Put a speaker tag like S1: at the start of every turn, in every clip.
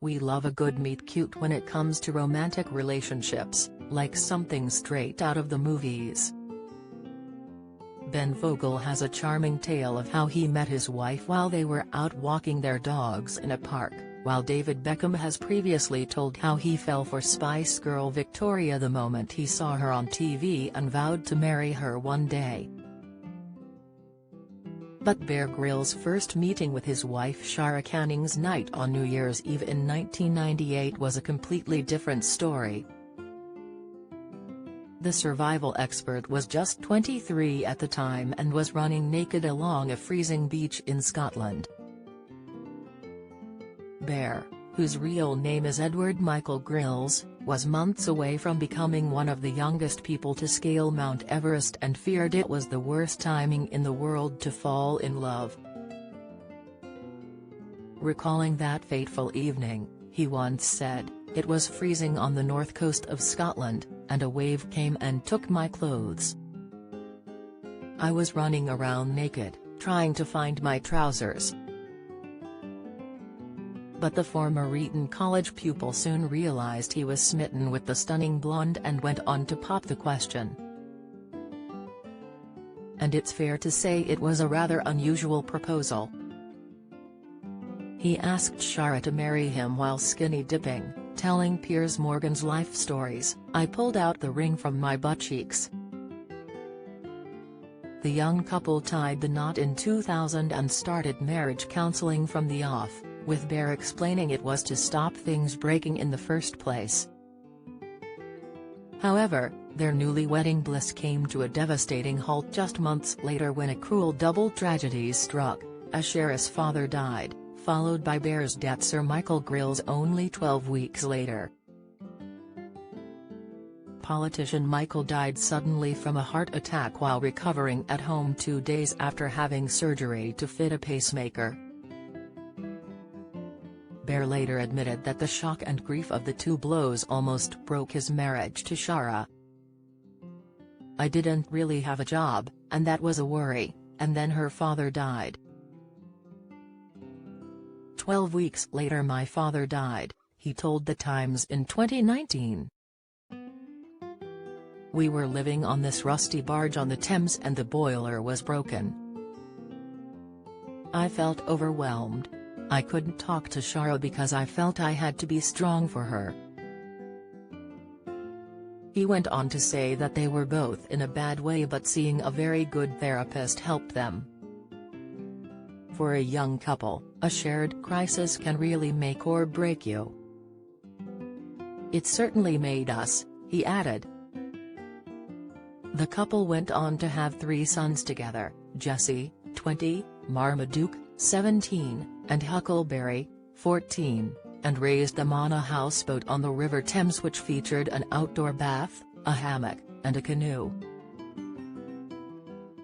S1: We love a good meet-cute when it comes to romantic relationships, like something straight out of the movies. Ben Vogel has a charming tale of how he met his wife while they were out walking their dogs in a park, while David Beckham has previously told how he fell for Spice Girl Victoria the moment he saw her on TV and vowed to marry her one day. But Bear Grylls' first meeting with his wife Shara Canning's night on New Year's Eve in 1998 was a completely different story. The survival expert was just 23 at the time and was running naked along a freezing beach in Scotland. Bear, whose real name is Edward Michael Grylls, was months away from becoming one of the youngest people to scale Mount Everest and feared it was the worst timing in the world to fall in love. Recalling that fateful evening, he once said, "It was freezing on the north coast of Scotland, and a wave came and took my clothes. I was running around naked, trying to find my trousers." But the former Eton College pupil soon realized he was smitten with the stunning blonde and went on to pop the question. And it's fair to say it was a rather unusual proposal. He asked Shara to marry him while skinny dipping, telling Piers Morgan's Life Stories, "I pulled out the ring from my butt cheeks." The young couple tied the knot in 2000 and started marriage counseling from the off, with Bear explaining it was to stop things breaking in the first place. However, their newly-wedding bliss came to a devastating halt just months later when a cruel double tragedy struck, as Shara's father died, followed by Bear's death Sir Michael Grylls only 12 weeks later. Politician Michael died suddenly from a heart attack while recovering at home 2 days after having surgery to fit a pacemaker. Bear later admitted that the shock and grief of the two blows almost broke his marriage to Shara. "I didn't really have a job, and that was a worry, and then her father died. 12 weeks later my father died," he told The Times in 2019. "We were living on this rusty barge on the Thames and the boiler was broken. I felt overwhelmed. I couldn't talk to Shara because I felt I had to be strong for her." He went on to say that they were both in a bad way but seeing a very good therapist helped them. "For a young couple, a shared crisis can really make or break you. It certainly made us," he added. The couple went on to have 3 sons together, Jesse, 20, Marmaduke, 17, and Huckleberry, 14, and raised them on a houseboat on the River Thames which featured an outdoor bath, a hammock, and a canoe.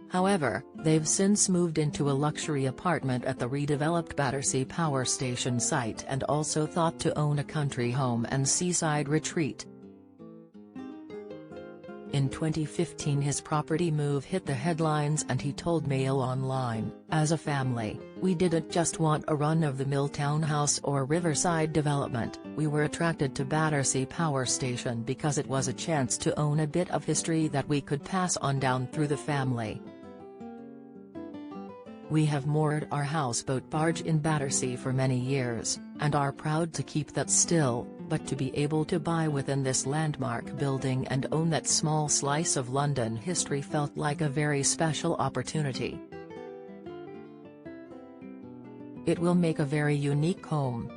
S1: However, they've since moved into a luxury apartment at the redeveloped Battersea Power Station site and also thought to own a country home and seaside retreat. In 2015 his property move hit the headlines and he told Mail Online, "As a family, we didn't just want a run-of-the-mill townhouse or riverside development, we were attracted to Battersea Power Station because it was a chance to own a bit of history that we could pass on down through the family. We have moored our houseboat barge in Battersea for many years, and are proud to keep that still, but to be able to buy within this landmark building and own that small slice of London history felt like a very special opportunity. It will make a very unique home."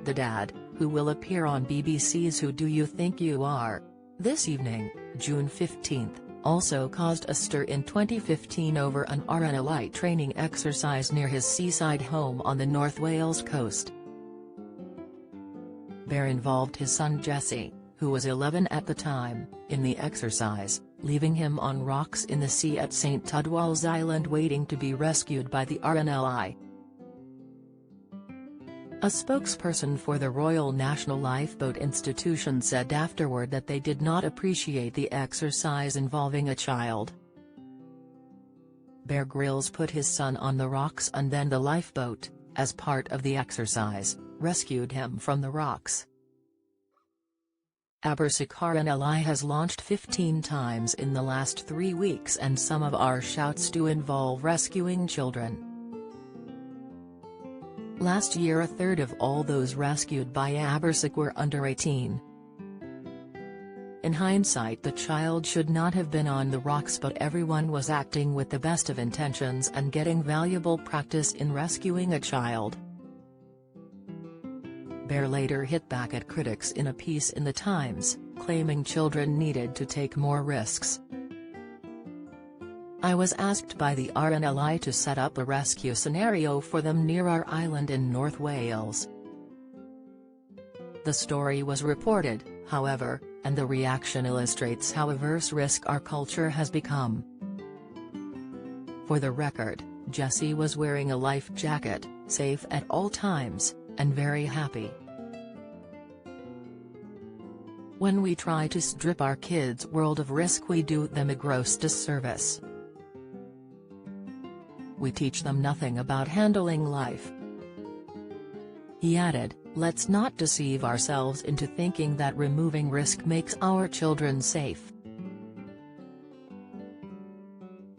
S1: The dad, who will appear on BBC's Who Do You Think You Are? This evening, June 15, also caused a stir in 2015 over an RNLI training exercise near his seaside home on the North Wales coast. Bear involved his son Jesse, who was 11 at the time, in the exercise, leaving him on rocks in the sea at St Tudwall's Island waiting to be rescued by the RNLI. A spokesperson for the Royal National Lifeboat Institution said afterward that they did not appreciate the exercise involving a child. Bear Grylls put his son on the rocks and then the lifeboat, as part of the exercise, rescued him from the rocks. @RNLI has launched 15 times in the last 3 weeks, and some of our shouts do involve rescuing children. Last year, a third of all those rescued by Abersic were under 18. In hindsight, the child should not have been on the rocks, but everyone was acting with the best of intentions and getting valuable practice in rescuing a child. Bear later hit back at critics in a piece in The Times, claiming children needed to take more risks. "I was asked by the RNLI to set up a rescue scenario for them near our island in North Wales." The story was reported, however, and the reaction illustrates how averse risk our culture has become. For the record, Jessie was wearing a life jacket, safe at all times, and very happy. When we try to strip our kids' world of risk, we do them a gross disservice. We teach them nothing about handling life. He added, "Let's not deceive ourselves into thinking that removing risk makes our children safe.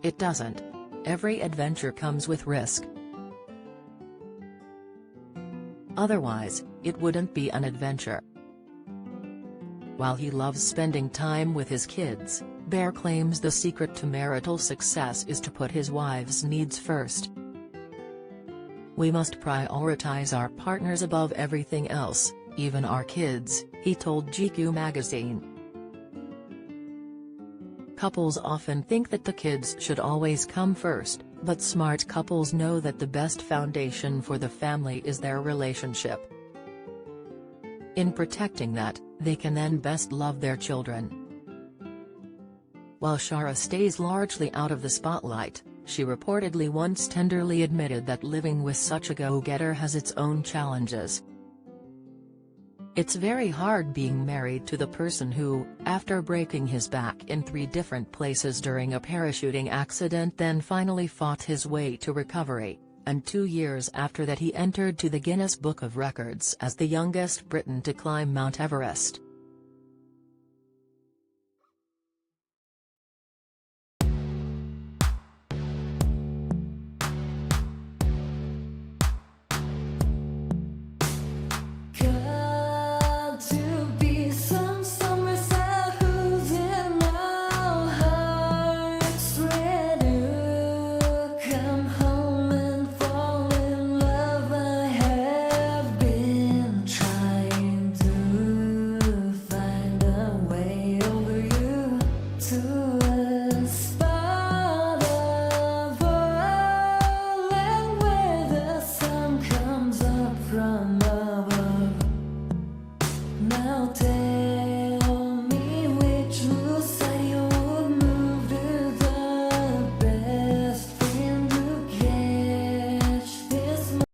S1: It doesn't. Every adventure comes with risk. Otherwise, it wouldn't be an adventure." While he loves spending time with his kids, Bear claims the secret to marital success is to put his wife's needs first. "We must prioritize our partners above everything else, even our kids," he told GQ magazine. Couples often think that the kids should always come first, but smart couples know that the best foundation for the family is their relationship. In protecting that, they can then best love their children. While Shara stays largely out of the spotlight, she reportedly once tenderly admitted that living with such a go-getter has its own challenges. "It's very hard being married to the person who, after breaking his back in 3 different places during a parachuting accident, then finally fought his way to recovery, and 2 years after that he entered to the Guinness Book of Records as the youngest Briton to climb Mount Everest."